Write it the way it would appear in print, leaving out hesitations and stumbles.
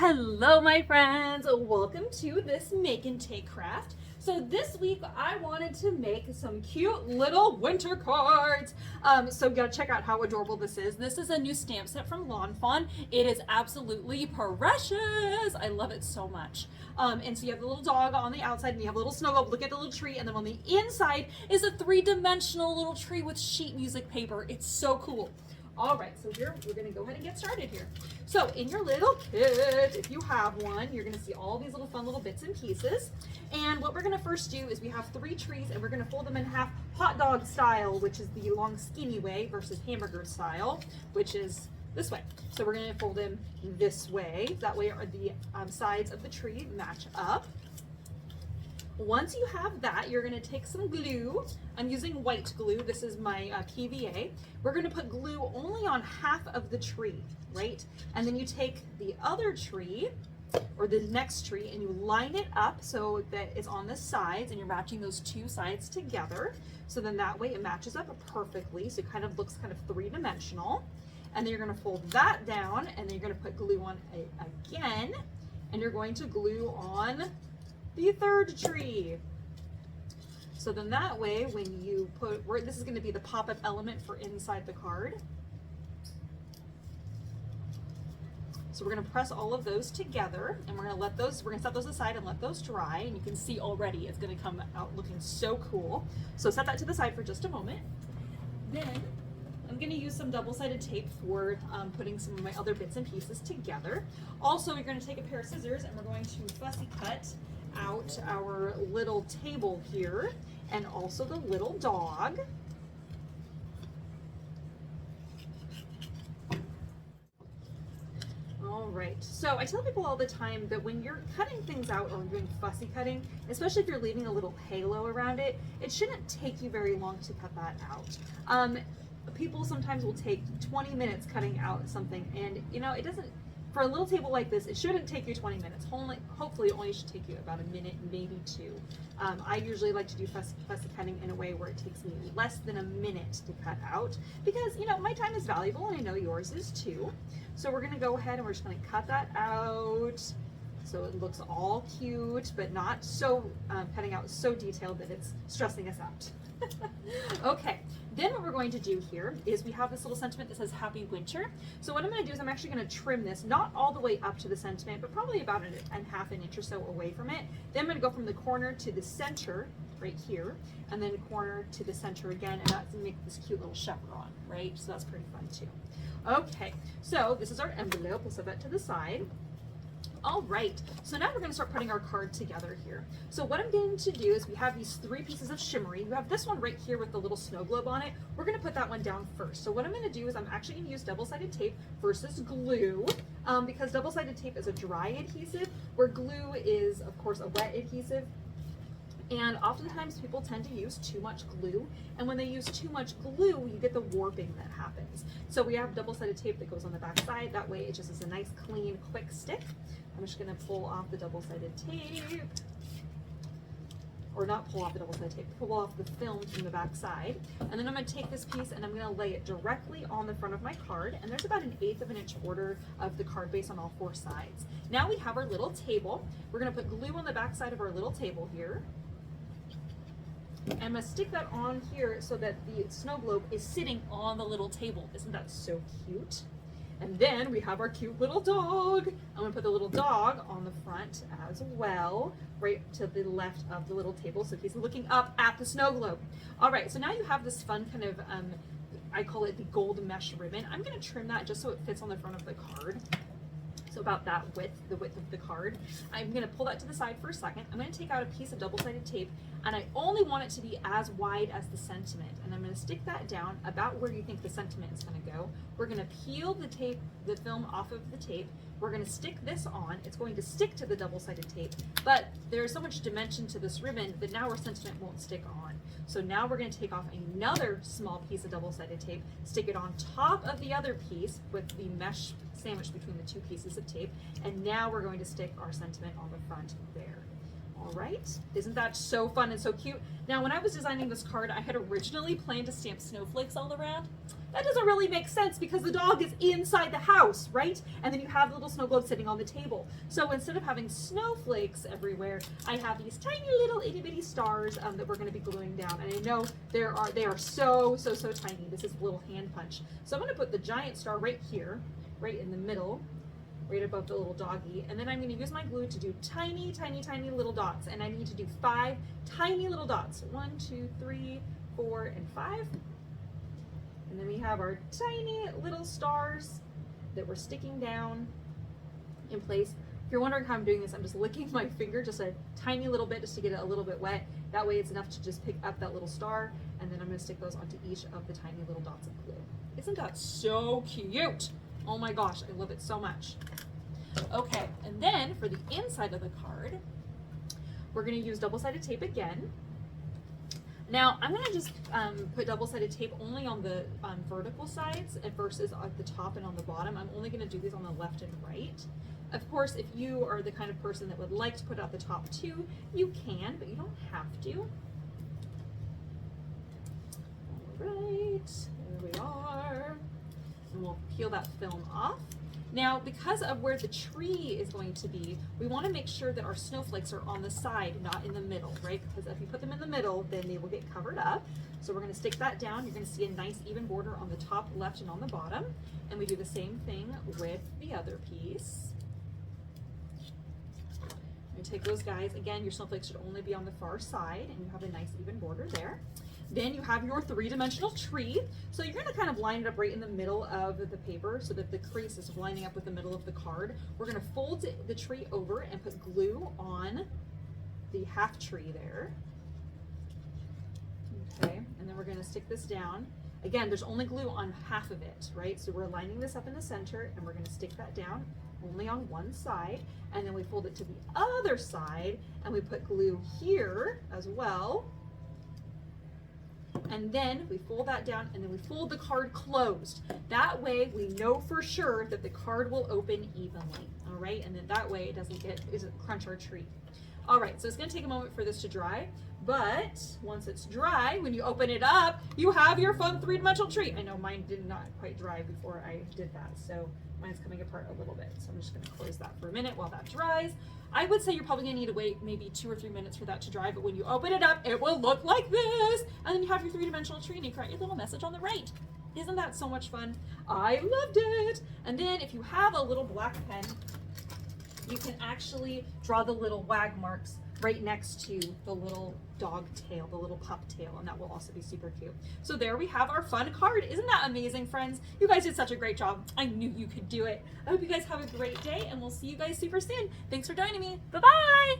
Hello my friends, welcome to this make and take craft. So this week I wanted to make some cute little winter cards. So you gotta check out how adorable this is. This is a new stamp set from Fawn. It is absolutely precious. I love it so much. And so you have the little dog on the outside and you have a little snow globe. Look at the little tree, and then on the inside is a three-dimensional little tree with sheet music paper. It's so cool. All right, so here we're gonna go ahead and get started here. So in your little kit, if you have one, you're gonna see all these little fun little bits and pieces. And what we're gonna first do is we have 3 trees and we're gonna fold them in half hot dog style, which is the long skinny way, versus hamburger style, which is this way. So we're gonna fold them this way. That way the sides of the tree match up. Once you have that, you're gonna take some glue. I'm using white glue. This is my PVA. We're gonna put glue only on half of the tree, right? And then you take the other tree, or the next tree, and you line it up so that it's on the sides, and you're matching those 2 sides together. So then that way it matches up perfectly, so it kind of looks kind of 3-dimensional. And then you're gonna fold that down, and then you're gonna put glue on it again, and you're going to glue on the 3rd tree. So then that way, when you put, this is going to be the pop-up element for inside the card. So we're going to press all of those together, and we're going to set those aside and let those dry. And you can see already it's going to come out looking so cool. So set that to the side for just a moment. Then I'm going to use some double-sided tape for putting some of my other bits and pieces together. Also, you're going to take a pair of scissors and we're going to fussy cut out our little table here and also the little dog. All right, so I tell people all the time that when you're cutting things out or doing fussy cutting, especially if you're leaving a little halo around it, it shouldn't take you very long to cut that out. People sometimes will take 20 minutes cutting out something, and you know, it doesn't, for a little table like this, it shouldn't take you 20 minutes. Hopefully it only should take you about a minute, maybe 2. I usually like to do fussy cutting in a way where it takes me less than a minute to cut out, because you know, my time is valuable and I know yours is too. So we're gonna go ahead and we're just gonna cut that out so it looks all cute, but not so cutting out so detailed that it's stressing us out. Okay, then what we're going to do here is we have this little sentiment that says Happy Winter. So what I'm going to do is I'm actually going to trim this, not all the way up to the sentiment, but probably about a half an inch or so away from it. Then I'm going to go from the corner to the center right here, and then corner to the center again, and that's going to make this cute little chevron, right? So that's pretty fun too. Okay, so this is our envelope. We'll set that to the side. All right, so now we're going to start putting our card together here. So what I'm going to do is we have these 3 pieces of shimmery. You have this one right here with the little snow globe on it. We're going to put that one down first. So what I'm going to do is I'm actually going to use double-sided tape versus glue, because double-sided tape is a dry adhesive, where glue is, of course, a wet adhesive. And oftentimes people tend to use too much glue, and when they use too much glue, you get the warping that happens. So we have double-sided tape that goes on the back side. That way it just is a nice, clean, quick stick. I'm just going to pull off the double-sided tape, or not pull off the double-sided tape, pull off the film from the back side. And then I'm going to take this piece and I'm going to lay it directly on the front of my card, and there's about 1/8 of an inch border of the card base on all 4 sides. Now we have our little table. We're going to put glue on the back side of our little table here. I'm going to stick that on here so that the snow globe is sitting on the little table. Isn't that so cute? And then we have our cute little dog. I'm going to put the little dog on the front as well, right to the left of the little table, so he's looking up at the snow globe. All right, so now you have this fun kind of, I call it the gold mesh ribbon. I'm going to trim that just so it fits on the front of the card. So about that width, the width of the card. I'm going to pull that to the side for a second. I'm going to take out a piece of double-sided tape, and I only want it to be as wide as the sentiment. And I'm going to stick that down about where you think the sentiment is going to go. We're going to peel the film off of the tape. We're going to stick this on. It's going to stick to the double-sided tape, but there's so much dimension to this ribbon that now our sentiment won't stick on. So now we're going to take off another small piece of double-sided tape, stick it on top of the other piece with the mesh sandwiched between the 2 pieces of tape, and now we're going to stick our sentiment on the front there. All right, isn't that so fun and so cute? Now, when I was designing this card, I had originally planned to stamp snowflakes all around. That doesn't really make sense because the dog is inside the house, right? And then you have the little snow globe sitting on the table. So instead of having snowflakes everywhere, I have these tiny little itty bitty stars that we're going to be gluing down. And I know they are so tiny. This is a little hand punch. So I'm going to put the giant star right here, right in the middle, right above the little doggy. And then I'm going to use my glue to do tiny little dots. And I need to do 5 tiny little dots. 1, 2, 3, 4, and 5. And then we have our tiny little stars that we're sticking down in place. If you're wondering how I'm doing this, I'm just licking my finger just a tiny little bit just to get it a little bit wet. That way it's enough to just pick up that little star, and then I'm going to stick those onto each of the tiny little dots of glue. Isn't that so cute? Oh my gosh, I love it so much. Okay, and then for the inside of the card, we're going to use double-sided tape again. Now, I'm going to just put double-sided tape only on the vertical sides versus at the top and on the bottom. I'm only going to do these on the left and right. Of course, if you are the kind of person that would like to put out the top too, you can, but you don't have to. All right, there we are. And we'll peel that film off. Now, because of where the tree is going to be, we want to make sure that our snowflakes are on the side, not in the middle, right? Because if you put them in the middle, then they will get covered up. So we're going to stick that down. You're going to see a nice even border on the top left and on the bottom. And we do the same thing with the other piece. You take those guys. Again, your snowflakes should only be on the far side, and you have a nice even border there. Then you have your 3-dimensional tree. So you're going to kind of line it up right in the middle of the paper so that the crease is lining up with the middle of the card. We're going to fold the tree over and put glue on the half tree there. Okay, and then we're going to stick this down. Again, there's only glue on half of it, right? So we're lining this up in the center, and we're going to stick that down only on one side, and then we fold it to the other side, and we put glue here as well. And then we fold that down, and then we fold the card closed. That way we know for sure that the card will open evenly, all right? And then that way it doesn't crunch our tree. All right, so it's gonna take a moment for this to dry, but once it's dry, when you open it up, you have your fun 3-dimensional tree. I know mine did not quite dry before I did that, so mine's coming apart a little bit. So I'm just gonna close that for a minute while that dries. I would say you're probably gonna need to wait maybe 2 or 3 minutes for that to dry, but when you open it up, it will look like this. And then you have your 3-dimensional tree, and you write your little message on the right. Isn't that so much fun? I loved it. And then if you have a little black pen, you can actually draw the little wag marks right next to the little dog tail, the little pup tail, and that will also be super cute. So there we have our fun card. Isn't that amazing, friends? You guys did such a great job. I knew you could do it. I hope you guys have a great day, and we'll see you guys super soon. Thanks for joining me. Bye-bye.